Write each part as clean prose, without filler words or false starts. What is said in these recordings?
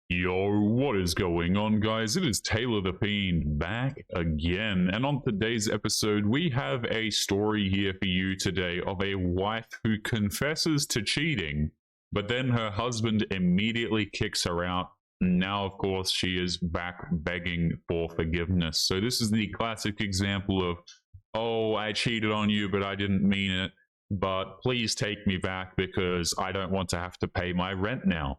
Yo, what is going on, guys? It is Taylor the Fiend back again. And on today's episode, we have a story here for you today of a wife who confesses to cheating, but then her husband immediately kicks her out. Now, of course, she is back begging for forgiveness. So, this is the classic example of, oh, I cheated on you, but I didn't mean it. But please take me back because I don't want to have to pay my rent now.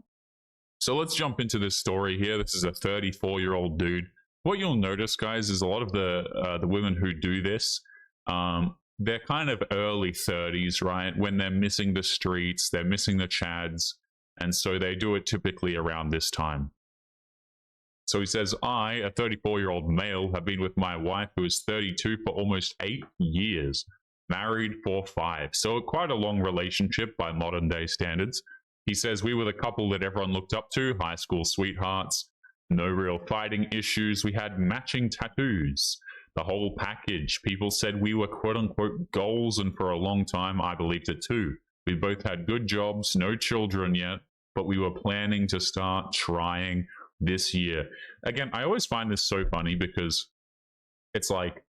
So let's jump into this story here. This is a 34-year-old dude. What you'll notice, guys, is a lot of the women who do this, they're kind of early 30s, right? When they're missing the streets, they're missing the chads, and so they do it typically around this time. So he says, I, a 34-year-old male, have been with my wife, who is 32, for almost 8 years, married for 5. So quite a long relationship by modern-day standards. He says, we were the couple that everyone looked up to, high school sweethearts, no real fighting issues. We had matching tattoos, the whole package. People said we were quote-unquote goals, and for a long time, I believed it too. We both had good jobs, no children yet, but we were planning to start trying this year. Again, I always find this so funny because it's like,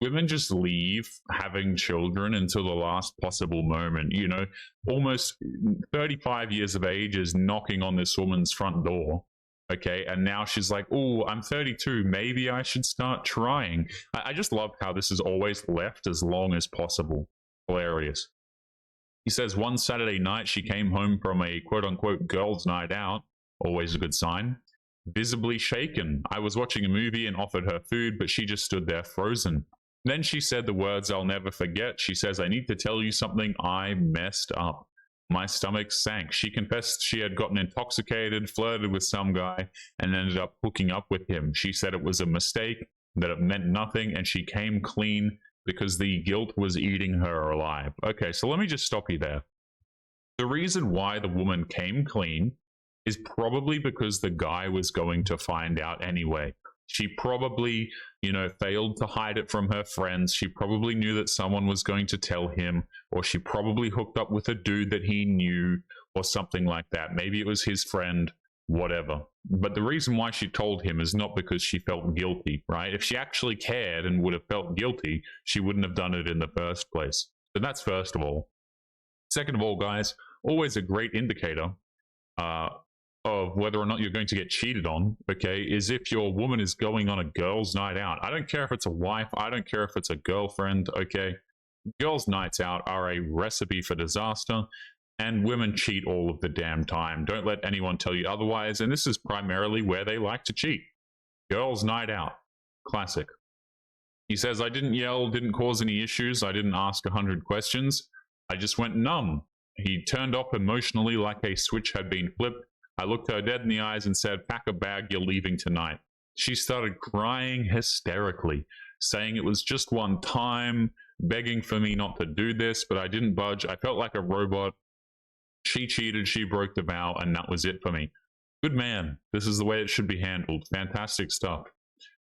women just leave having children until the last possible moment. You know, almost 35 years of age is knocking on this woman's front door. Okay, and now she's like, oh, I'm 32. Maybe I should start trying. I just love how this is always left as long as possible. Hilarious. He says, one Saturday night, she came home from a quote-unquote girls' night out. Always a good sign. Visibly shaken. I was watching a movie and offered her food, but she just stood there frozen. Then she said the words I'll never forget. She says, I need to tell you something. I messed up. My stomach sank. She confessed she had gotten intoxicated, flirted with some guy, and ended up hooking up with him. She said it was a mistake, that it meant nothing, and she came clean because the guilt was eating her alive. Okay, so let me just stop you there. The reason why the woman came clean is probably because the guy was going to find out anyway. She probably, failed to hide it from her friends. She probably knew that someone was going to tell him, or she probably hooked up with a dude that he knew, or something like that. Maybe it was his friend, whatever. But the reason why she told him is not because she felt guilty, right? If she actually cared and would have felt guilty, she wouldn't have done it in the first place. So that's first of all. Second of all, guys, always a great indicator of whether or not you're going to get cheated on, okay, is if your woman is going on a girls' night out. I don't care if it's a wife, I don't care if it's a girlfriend, okay? Girls' nights out are a recipe for disaster, and women cheat all of the damn time. Don't let anyone tell you otherwise, and this is primarily where they like to cheat. Girls' night out. Classic. He says, I didn't yell, didn't cause any issues, I didn't ask 100 questions. I just went numb. He turned off emotionally like a switch had been flipped. I looked her dead in the eyes and said, pack a bag, you're leaving tonight. She started crying hysterically, saying it was just one time, begging for me not to do this, but I didn't budge. I felt like a robot. She cheated, she broke the vow, and that was it for me. Good man. This is the way it should be handled. Fantastic stuff.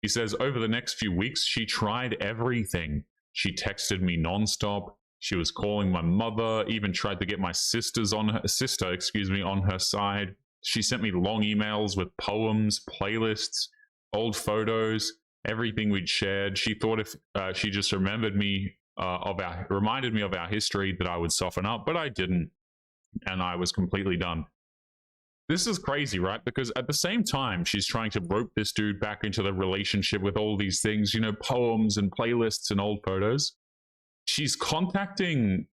He says, over the next few weeks, she tried everything. She texted me nonstop. She was calling my mother, even tried to get my sister on her side. She sent me long emails with poems, playlists, old photos, everything we'd shared. She thought if she just reminded me of our history that I would soften up, but I didn't, and I was completely done. This is crazy, right? Because at the same time, she's trying to rope this dude back into the relationship with all these things, poems and playlists and old photos. She's contacting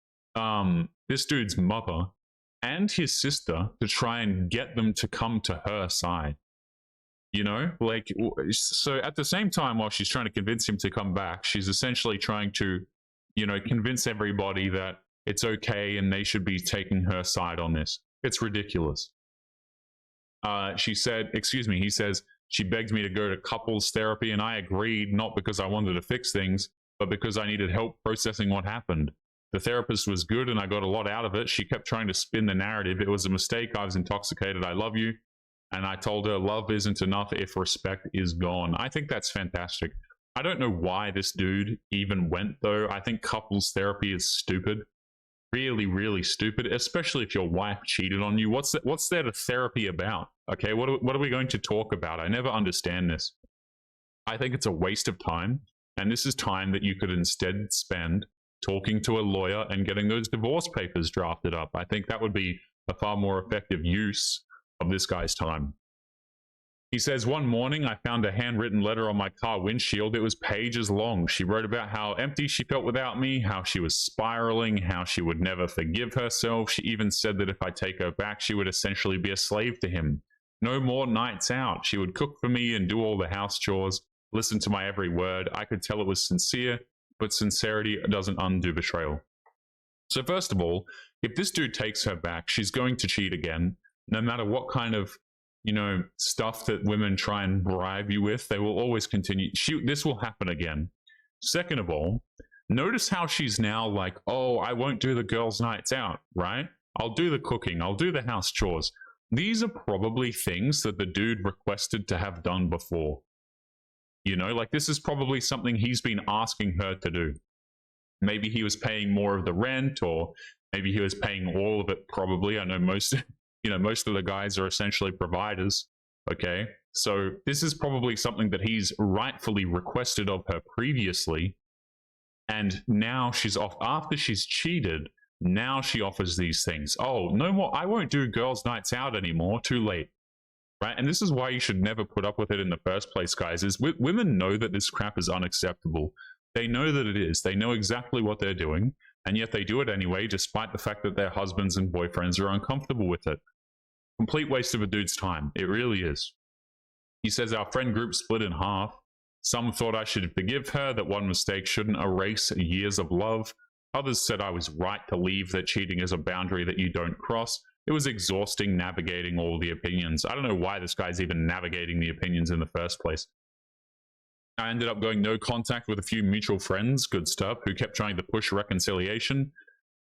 this dude's mother and his sister to try and get them to come to her side. So at the same time, while she's trying to convince him to come back, she's essentially trying to, convince everybody that it's okay and they should be taking her side on this. It's ridiculous. He says, she begged me to go to couples therapy, and I agreed, not because I wanted to fix things, but because I needed help processing what happened. The therapist was good and I got a lot out of it. She kept trying to spin the narrative. It was a mistake. I was intoxicated. I love you. And I told her love isn't enough if respect is gone. I think that's fantastic. I don't know why this dude even went, though. I think couples therapy is stupid. really, really stupid, especially if your wife cheated on you. What's there to therapy about? Okay, what are we going to talk about? I never understand this. I think it's a waste of time, and this is time that you could instead spend talking to a lawyer and getting those divorce papers drafted up. I think that would be a far more effective use of this guy's time. He says, one morning I found a handwritten letter on my car windshield. It was pages long. She wrote about how empty she felt without me, how she was spiraling, how she would never forgive herself. She even said that if I take her back, she would essentially be a slave to him. No more nights out. She would cook for me and do all the house chores, listen to my every word. I could tell it was sincere, but sincerity doesn't undo betrayal. So first of all, if this dude takes her back, she's going to cheat again, no matter what kind of stuff that women try and bribe you with. They will always continue. This will happen again. Second of all, notice how she's now like, oh, I won't do the girls' nights out, right? I'll do the cooking. I'll do the house chores. These are probably things that the dude requested to have done before. Like this is probably something he's been asking her to do. Maybe he was paying more of the rent, or maybe he was paying all of it, probably. I know most of the guys are essentially providers, okay? So this is probably something that he's rightfully requested of her previously, and now she's off. After she's cheated, now she offers these things. Oh, no more, I won't do girls' nights out anymore, too late, right? And this is why you should never put up with it in the first place, guys, is women know that this crap is unacceptable. They know that it is. They know exactly what they're doing, and yet they do it anyway, despite the fact that their husbands and boyfriends are uncomfortable with it. Complete waste of a dude's time. It really is. He says our friend group split in half. Some thought I should forgive her, that one mistake shouldn't erase years of love. Others said I was right to leave, that cheating is a boundary that you don't cross. It was exhausting navigating all the opinions. I don't know why this guy's even navigating the opinions in the first place. I ended up going no contact with a few mutual friends, good stuff, who kept trying to push reconciliation.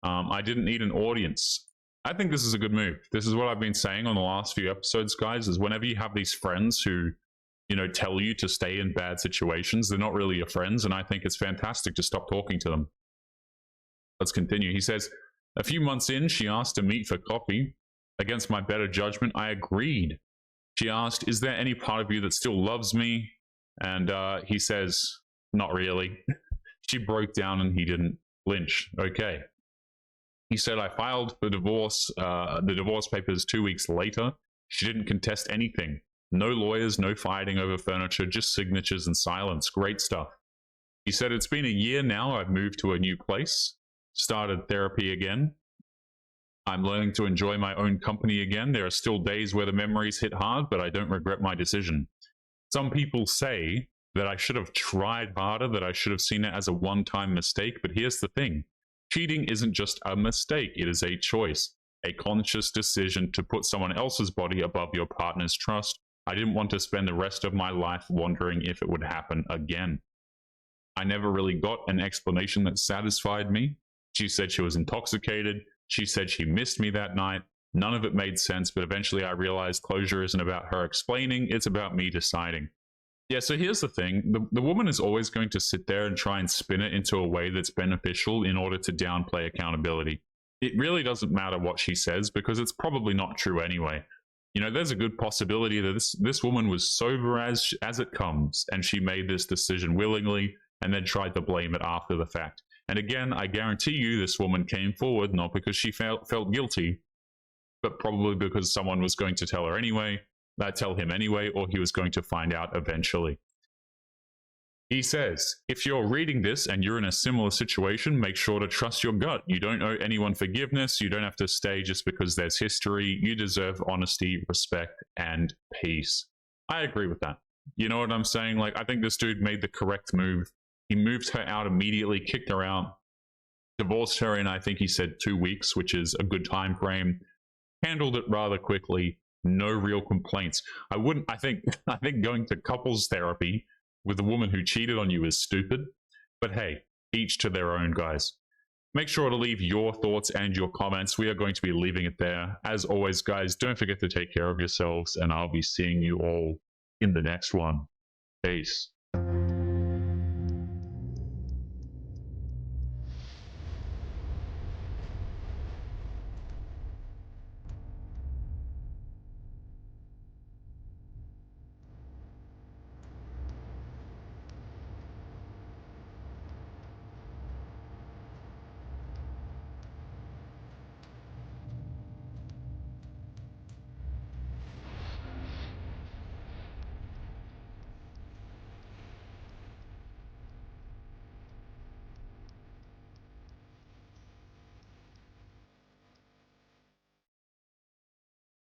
I didn't need an audience. I think this is a good move. This is what I've been saying on the last few episodes, guys, is whenever you have these friends who, tell you to stay in bad situations, they're not really your friends, and I think it's fantastic to stop talking to them. Let's continue. He says, a few months in, she asked to meet for coffee. Against my better judgment, I agreed. She asked, is there any part of you that still loves me? And he says, not really. She broke down and he didn't flinch. Okay. He said, I filed the divorce papers 2 weeks later. She didn't contest anything. No lawyers, no fighting over furniture, just signatures and silence. Great stuff. He said, it's been a year now. I've moved to a new place, started therapy again. I'm learning to enjoy my own company again. There are still days where the memories hit hard, but I don't regret my decision. Some people say that I should have tried harder, that I should have seen it as a one-time mistake, but here's the thing. Cheating isn't just a mistake, it is a choice, a conscious decision to put someone else's body above your partner's trust. I didn't want to spend the rest of my life wondering if it would happen again. I never really got an explanation that satisfied me. She said she was intoxicated. She said she missed me that night. None of it made sense, but eventually I realized closure isn't about her explaining, it's about me deciding. Yeah, so here's the thing. The woman is always going to sit there and try and spin it into a way that's beneficial in order to downplay accountability. It really doesn't matter what she says because it's probably not true anyway. There's a good possibility that this woman was sober as it comes, and she made this decision willingly and then tried to blame it after the fact. And again, I guarantee you this woman came forward not because she felt guilty, but probably because someone was going to tell her anyway, tell him anyway, or he was going to find out eventually. He says, if you're reading this and you're in a similar situation, make sure to trust your gut. You don't owe anyone forgiveness. You don't have to stay just because there's history. You deserve honesty, respect, and peace. I agree with that. You know what I'm saying? Like, I think this dude made the correct move. He moved her out immediately, kicked her out, divorced her in, I think he said 2 weeks, which is a good time frame. Handled it rather quickly. No real complaints. I think going to couples therapy with a woman who cheated on you is stupid. But hey, each to their own, guys. Make sure to leave your thoughts and your comments. We are going to be leaving it there. As always, guys, don't forget to take care of yourselves, and I'll be seeing you all in the next one. Peace.